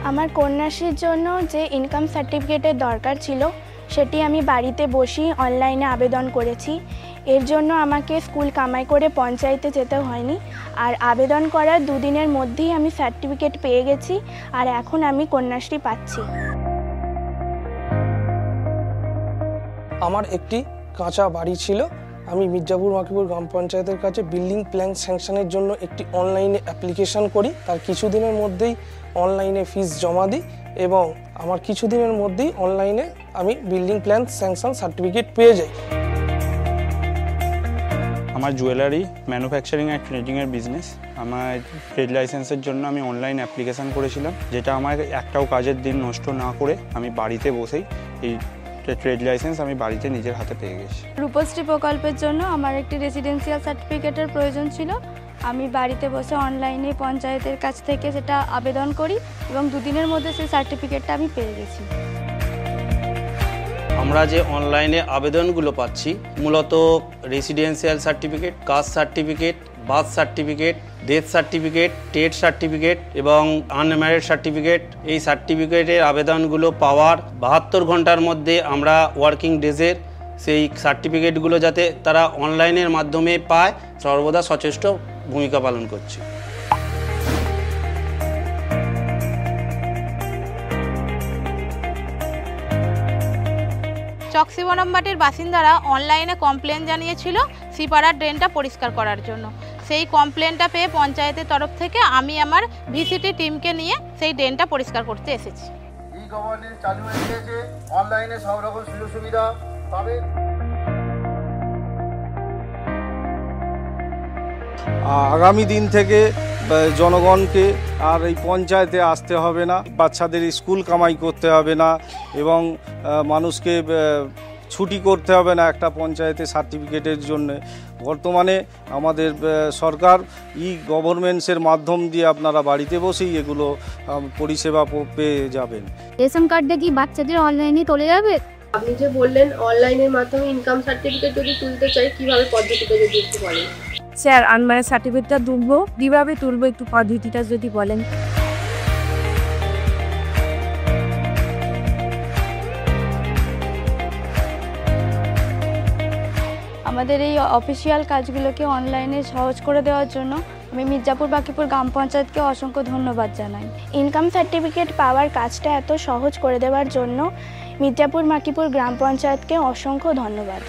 আমার কন্যাশ্রীর জন্য যে ইনকাম সার্টিফিকেটের দরকার ছিল সেটি আমি বাড়িতে বসেই অনলাইনে আবেদন করেছি। এর জন্য আমাকে স্কুল কামাই করে পঞ্চায়েতে যেতে হয়নি, আর আবেদন করার 2 দিনের মধ্যেই আমি সার্টিফিকেট পেয়ে গেছি, আর এখন আমি কন্যাশ্রী পাচ্ছি। আমার একটি কাঁচা বাড়ি ছিল। আমি মির্জাপুর মাকিপুর গ্রাম পঞ্চায়েতের কাছে বিল্ডিং প্ল্যান স্যাংশনের জন্য একটি অনলাইনে অ্যাপ্লিকেশন করি। তার কিছুদিনের মধ্যেই অনলাইনে ফিস জমা দিই এবং আমার কিছুদিনের মধ্যেই অনলাইনে আমি বিল্ডিং প্ল্যান স্যাংশন সার্টিফিকেট পেয়ে যাই। আমার জুয়েলারি ম্যানুফ্যাকচারিং অ্যান্ড ট্রেডিংয়ের বিজনেস। আমার ট্রেড লাইসেন্সের জন্য আমি অনলাইন অ্যাপ্লিকেশান করেছিলাম, যেটা আমার একটাও কাজের দিন নষ্ট না করে আমি বাড়িতে বসেই এই ট্রেড লাইসেন্স আমি বাড়িতে নিজের হাতে পেয়ে গেছি। রূপশ্রী প্রকল্পের জন্য আমার একটি রেসিডেন্সিয়াল সার্টিফিকেটের প্রয়োজন ছিল। আমি বাড়িতে বসে অনলাইনে পঞ্চায়েতের কাছ থেকে সেটা আবেদন করি এবং 2 দিনের মধ্যে সেই সার্টিফিকেটটা আমি পেয়ে গেছি। আমরা যে অনলাইনে আবেদনগুলো পাচ্ছি মূলত residential certificate, caste certificate, birth certificate, death certificate, TET certificate এবং আনম্যারিড সার্টিফিকেট। এই সার্টিফিকেটের আবেদনগুলো পাওয়ার 72 ঘন্টার মধ্যে আমরা ওয়ার্কিং ডেজের সেই সার্টিফিকেটগুলো যাতে তারা অনলাইনের মাধ্যমে পায় সর্বদা সচেষ্ট ভূমিকা পালন করছে। চকসি বনমবাটির বাসিন্দারা অনলাইনে কমপ্লেন জানিয়েছিল সিপাড়ার ড্রেনটা পরিষ্কার করার জন্য। সেই কমপ্লেনটা পেয়ে পঞ্চায়েতের তরফ থেকে আমি আমার ভিসিটি টিমকে নিয়ে সেই ড্রেনটা পরিষ্কার করতে এসেছি। এই গভর্নমেন্ট চালু হয়ে গিয়েছে, অনলাইনে সব রকম সুযোগ সুবিধা পাবেন। আগামী দিন থেকে জনগণকে আর এই পঞ্চায়েতে আসতে হবে না, বাচ্চাদের স্কুল কামাই করতে হবে না এবং মানুষকে ছুটি করতে হবে না একটা পঞ্চায়েতে সার্টিফিকেটের জন্য। বর্তমানে আমাদের সরকার গভর্নমেন্টসের মাধ্যম দিয়ে আপনারা বাড়িতে বসেই এগুলো পরিষেবা পেয়ে যাবেন। রেশন কার্ডটা কি বাচ্চাদের অনলাইনে চলে যাবে? আপনি যে বললেন অনলাইনের মাধ্যমে ইনকাম সার্টিফিকেট যদি তুলতে চাই, কিভাবে পদ্ধতিটা যদি একটু বলেন। স্যার, আনম্যারিড সার্টিফিকেটটা তুলবো, কিভাবে তুলবো একটু পদ্ধতিটা যদি বলেন। আমাদের এই অফিসিয়াল কাজগুলোকে অনলাইনে সহজ করে দেওয়ার জন্য আমি মির্জাপুর বাকিপুর গ্রাম পঞ্চায়েতকে অসংখ্য ধন্যবাদ জানাই। ইনকাম সার্টিফিকেট পাওয়ার কাজটা এত সহজ করে দেওয়ার জন্য মির্জাপুর মাকিপুর গ্রাম পঞ্চায়েতকে অসংখ্য ধন্যবাদ।